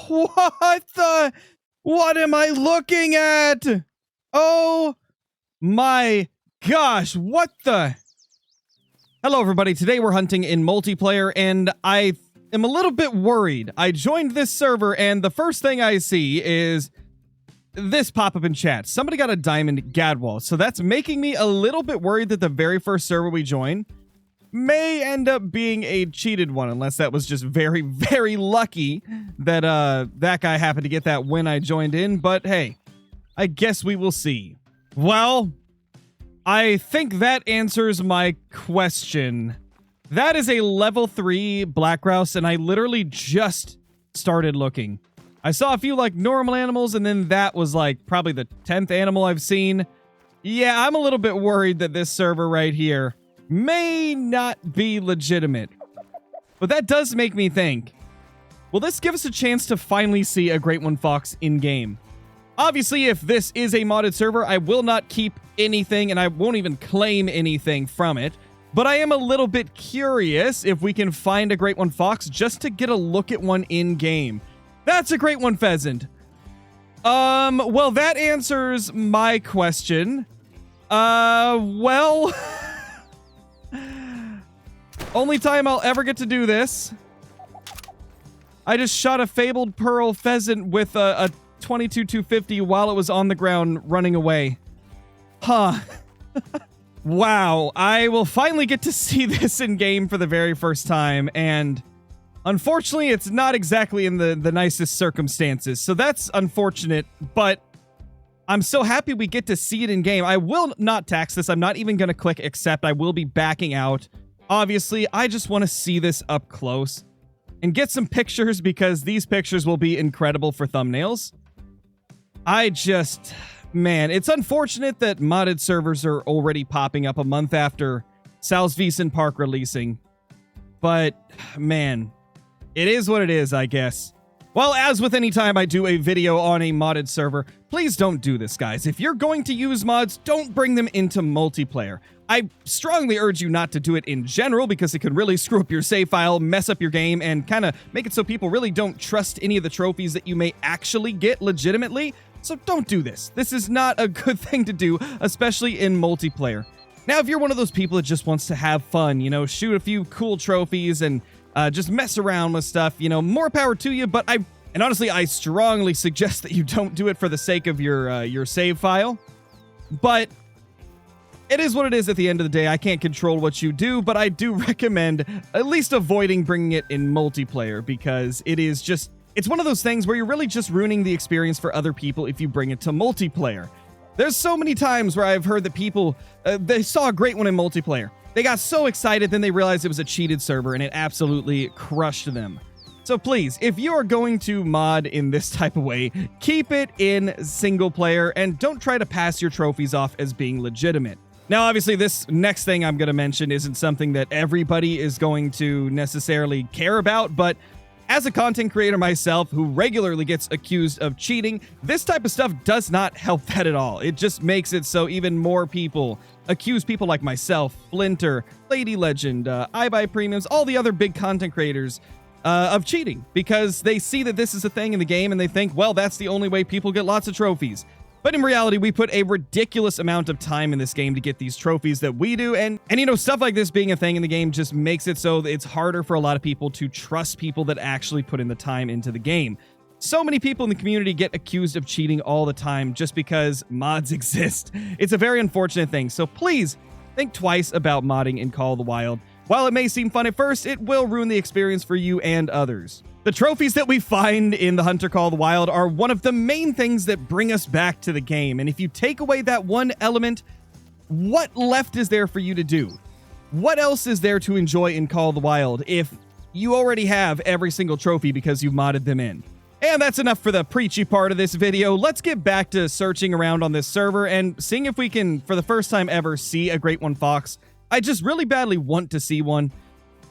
What the? What am I looking at? Oh my gosh, what the? Hello everybody, today we're hunting in multiplayer and I am a little bit worried. I joined this server and the first thing I see is this pop-up in chat. Somebody got a diamond gadwall, so that's making me a little bit worried that the very first server we join may end up being a cheated one, unless that was just very, very lucky that that guy happened to get that when I joined in. But hey, I guess we will see. Well, I think that answers my question. That is a level 3 black grouse, and I literally just started looking. I saw a few like normal animals, and then that was like probably the 10th animal I've seen. Yeah, I'm a little bit worried that this server right here may not be legitimate. But that does make me think, will this give us a chance to finally see a Great One Fox in-game? Obviously, if this is a modded server, I will not keep anything, and I won't even claim anything from it. But I am a little bit curious if we can find a Great One Fox just to get a look at one in-game. That's a Great One Pheasant. Well, that answers my question. Well... Only time I'll ever get to do this. I just shot a fabled pearl pheasant with a 22-250 while it was on the ground running away. Huh. Wow. I will finally get to see this in game for the very first time, and unfortunately it's not exactly in the nicest circumstances, so that's unfortunate, but I'm so happy we get to see it in game. I will not tax this. I'm not even going to click accept. I will be backing out. Obviously, I just want to see this up close and get some pictures because these pictures will be incredible for thumbnails. Man, it's unfortunate that modded servers are already popping up a month after Salsvisen Park releasing. But, man, it is what it is, I guess. Well, as with any time I do a video on a modded server, please don't do this, guys. If you're going to use mods, don't bring them into multiplayer. I strongly urge you not to do it in general because it could really screw up your save file, mess up your game, and kind of make it so people really don't trust any of the trophies that you may actually get legitimately. So don't do this. This is not a good thing to do, especially in multiplayer. Now, if you're one of those people that just wants to have fun, you know, shoot a few cool trophies and just mess around with stuff, you know, more power to you, but honestly, I strongly suggest that you don't do it for the sake of your save file. But it is what it is at the end of the day. I can't control what you do, but I do recommend at least avoiding bringing it in multiplayer because it's one of those things where you're really just ruining the experience for other people if you bring it to multiplayer. There's so many times where I've heard that people, they saw a Great One in multiplayer. They got so excited, then they realized it was a cheated server, and it absolutely crushed them. So please, if you are going to mod in this type of way, keep it in single player, and don't try to pass your trophies off as being legitimate. Now, obviously, this next thing I'm going to mention isn't something that everybody is going to necessarily care about, but as a content creator myself who regularly gets accused of cheating, this type of stuff does not help that at all. It just makes it so even more people accuse people like myself, Flinter, Lady Legend, iBuyPremiums, all the other big content creators of cheating because they see that this is a thing in the game and they think, well, that's the only way people get lots of trophies. But in reality, we put a ridiculous amount of time in this game to get these trophies that we do. And you know, stuff like this being a thing in the game just makes it so that it's harder for a lot of people to trust people that actually put in the time into the game. So many people in the community get accused of cheating all the time just because mods exist. It's a very unfortunate thing. So please think twice about modding in Call of the Wild. While it may seem fun at first, it will ruin the experience for you and others. The trophies that we find in the Hunter Call of the Wild are one of the main things that bring us back to the game. And if you take away that one element, what left is there for you to do? What else is there to enjoy in Call of the Wild if you already have every single trophy because you've modded them in? And that's enough for the preachy part of this video. Let's get back to searching around on this server and seeing if we can, for the first time ever, see a Great One Fox. I just really badly want to see one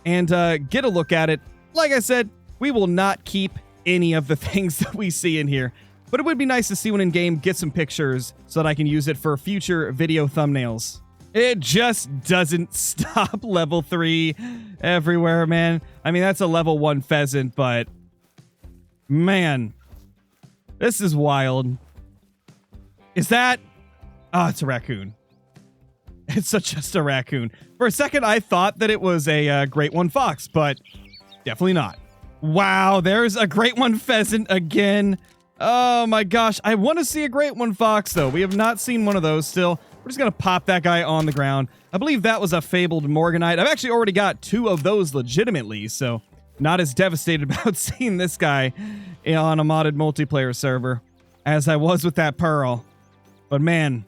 and get a look at it. Like I said, we will not keep any of the things that we see in here, but it would be nice to see one in game, get some pictures so that I can use it for future video thumbnails. It just doesn't stop. Level 3 everywhere, man. I mean, that's a level 1 pheasant, but Man, this is wild. Is that... Oh, it's a raccoon. It's just a raccoon. For a second, I thought that it was a great one fox, but definitely not. Wow, there's a great one pheasant again. Oh my gosh, I want to see a great one fox, though. We have not seen one of those still. We're just going to pop that guy on the ground. I believe that was a fabled Morganite. I've actually already got 2 of those legitimately, so not as devastated about seeing this guy on a modded multiplayer server as I was with that Pearl. But man,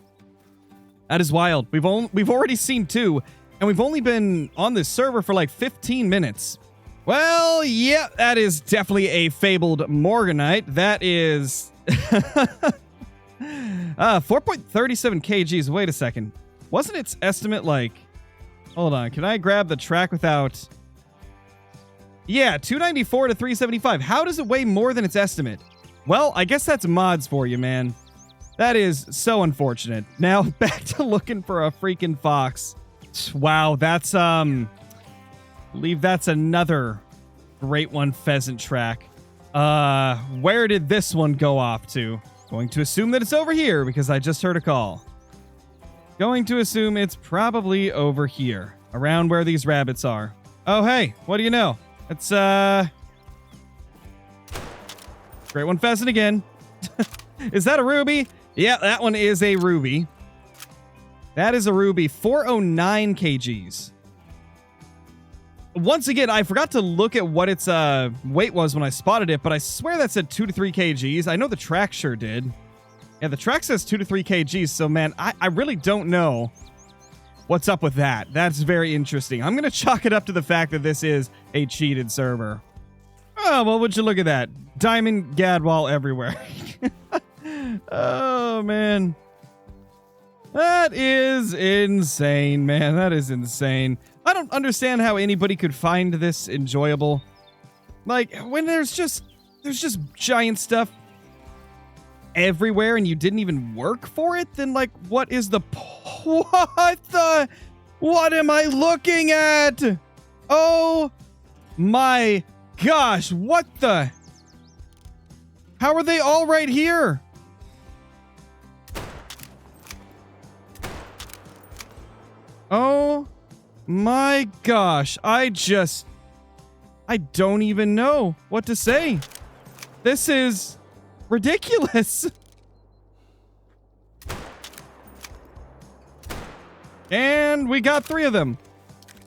that is wild. We've already seen 2, and we've only been on this server for like 15 minutes. Well, yeah, that is definitely a fabled Morganite. That is 4.37 kgs. Wait a second. Wasn't its estimate like... Hold on. Can I grab the track without... Yeah, 294 to 375. How does it weigh more than its estimate? Well, I guess that's mods for you, man. That is so unfortunate. Now, back to looking for a freaking fox. Wow, that's, I believe that's another great one pheasant track. Where did this one go off to? Going to assume that it's over here because I just heard a call. Going to assume it's probably over here, around where these rabbits are. Oh, hey, what do you know? It's, great one pheasant again. Is that a ruby? Yeah, that one is a ruby. That is a ruby. 409 kgs. Once again, I forgot to look at what its weight was when I spotted it, but I swear that said 2 to 3 kgs. I know the track sure did. Yeah, the track says 2 to 3 kgs, so man, I really don't know what's up with that. That's very interesting. I'm going to chalk it up to the fact that this is a cheated server. Oh, well, would you look at that? Diamond Gadwall everywhere. Oh, man. That is insane, man. That is insane. I don't understand how anybody could find this enjoyable. Like, when there's just giant stuff everywhere and you didn't even work for it, then, like, what is the... What am I looking at? Oh, my gosh. What the... How are they all right here? Oh my gosh. I don't even know what to say. This is ridiculous. And we got 3 of them.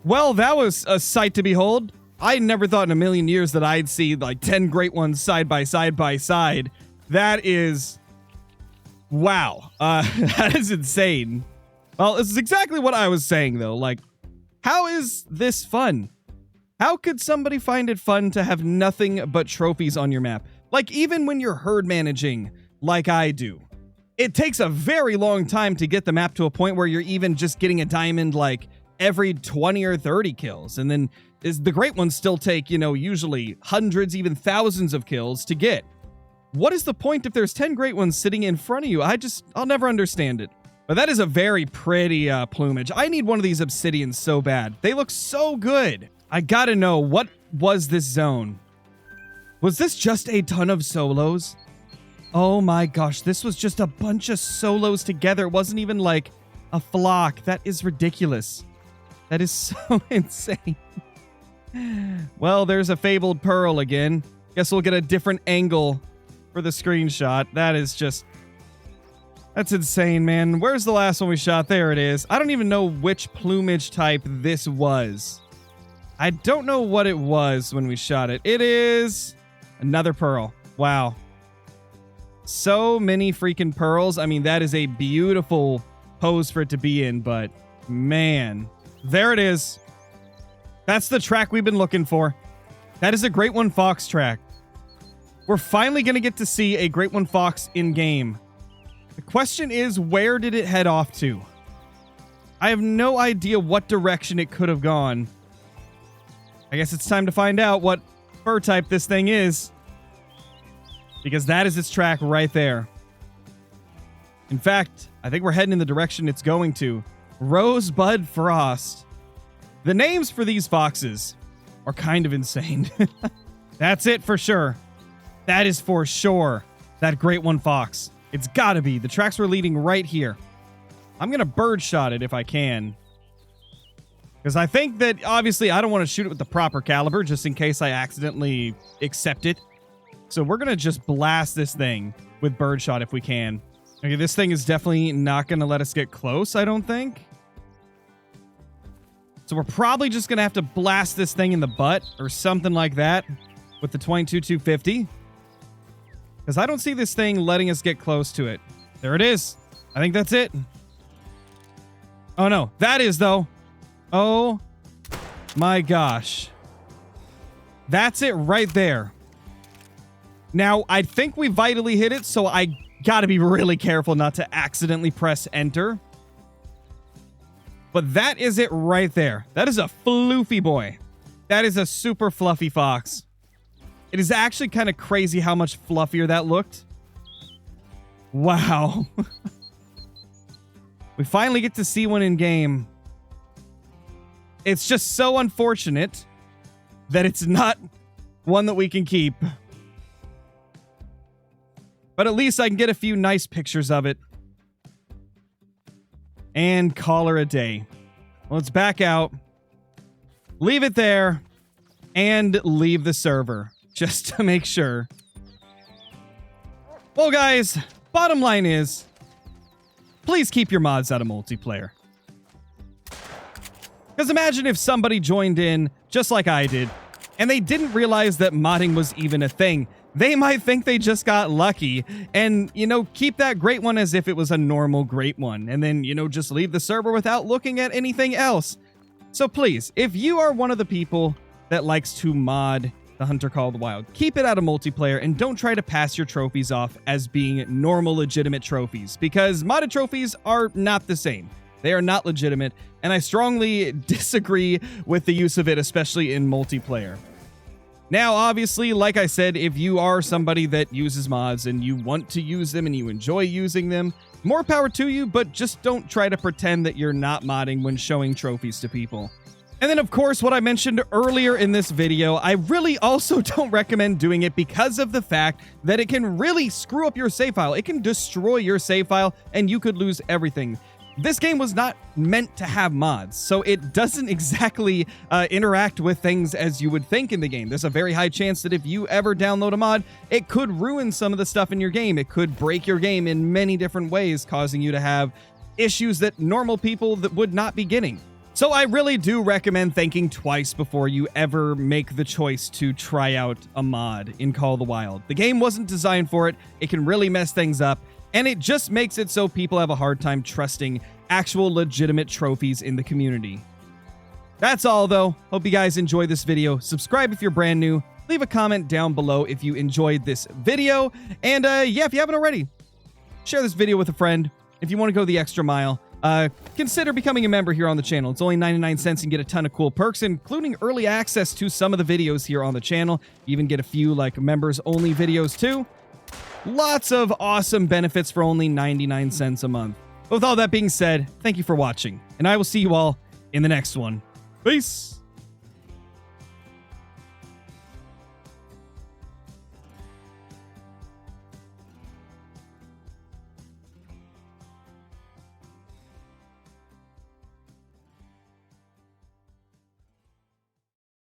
Well, that was a sight to behold. I never thought in a million years that I'd see like 10 great ones side by side. That is... Wow. That is insane. Well, this is exactly what I was saying, though. Like, how is this fun? How could somebody find it fun to have nothing but trophies on your map? Like, even when you're herd managing, like I do. It takes a very long time to get the map to a point where you're even just getting a diamond, like, every 20 or 30 kills. And then the great ones still take, you know, usually hundreds, even thousands of kills to get. What is the point if there's 10 great ones sitting in front of you? I'll never understand it. But that is a very pretty plumage. I need one of these obsidians so bad. They look so good. I gotta know, what was this zone? Was this just a ton of solos? Oh my gosh, this was just a bunch of solos together. It wasn't even like a flock. That is ridiculous. That is so insane. Well, there's a fabled pearl again. Guess we'll get a different angle for the screenshot. That is just... That's insane, man. Where's the last one we shot? There it is. I don't even know which plumage type this was. I don't know what it was when we shot it. It is another pearl. Wow. So many freaking pearls. I mean, that is a beautiful pose for it to be in, but man, there it is. That's the track we've been looking for. That is a Great One Fox track. We're finally going to get to see a Great One Fox in game. The question is, where did it head off to? I have no idea what direction it could have gone. I guess it's time to find out what fur type this thing is. Because that is its track right there. In fact, I think we're heading in the direction it's going to. Rosebud Frost. The names for these foxes are kind of insane. That's it for sure. That is for sure that Great One Fox. It's gotta be. The tracks were leading right here. I'm gonna birdshot it if I can. Because I think that, obviously, I don't want to shoot it with the proper caliber, just in case I accidentally accept it. So we're gonna just blast this thing with birdshot if we can. Okay, this thing is definitely not gonna let us get close, I don't think. So we're probably just gonna have to blast this thing in the butt or something like that with the 22-250. Because I don't see this thing letting us get close to it. There it is. I think that's it. Oh no, that is though. Oh my gosh. That's it right there. Now, I think we vitally hit it, so I gotta be really careful not to accidentally press enter. But that is it right there. That is a floofy boy. That is a super fluffy fox. It is actually kind of crazy how much fluffier that looked. Wow. We finally get to see one in game. It's just so unfortunate that it's not one that we can keep. But at least I can get a few nice pictures of it. And call her a day. Let's back out. Leave it there. And leave the server. Just to make sure. Well, guys, bottom line is, please keep your mods out of multiplayer. Because imagine if somebody joined in, just like I did, and they didn't realize that modding was even a thing. They might think they just got lucky and, you know, keep that great one as if it was a normal great one. And then, you know, just leave the server without looking at anything else. So please, if you are one of the people that likes to mod the Hunter Call of the Wild, keep it out of multiplayer and don't try to pass your trophies off as being normal, legitimate trophies. Because modded trophies are not the same. They are not legitimate. And I strongly disagree with the use of it, especially in multiplayer. Now, obviously, like I said, if you are somebody that uses mods and you want to use them and you enjoy using them, more power to you, but just don't try to pretend that you're not modding when showing trophies to people. And then, of course, what I mentioned earlier in this video, I really also don't recommend doing it because of the fact that it can really screw up your save file. It can destroy your save file and you could lose everything. This game was not meant to have mods, so it doesn't exactly interact with things as you would think in the game. There's a very high chance that if you ever download a mod, it could ruin some of the stuff in your game. It could break your game in many different ways, causing you to have issues that normal people that would not be getting. So I really do recommend thinking twice before you ever make the choice to try out a mod in Call of the Wild. The game wasn't designed for it. It can really mess things up. And it just makes it so people have a hard time trusting actual legitimate trophies in the community. That's all, though. Hope you guys enjoyed this video. Subscribe if you're brand new. Leave a comment down below if you enjoyed this video. And yeah, if you haven't already, share this video with a friend. If you want to go the extra mile, consider becoming a member here on the channel. It's only 99 cents and get a ton of cool perks, including early access to some of the videos here on the channel. You even get a few like members only videos too. Lots of awesome benefits for only 99 cents a month. With all that being said, thank you for watching, and I will see you all in the next one. Peace!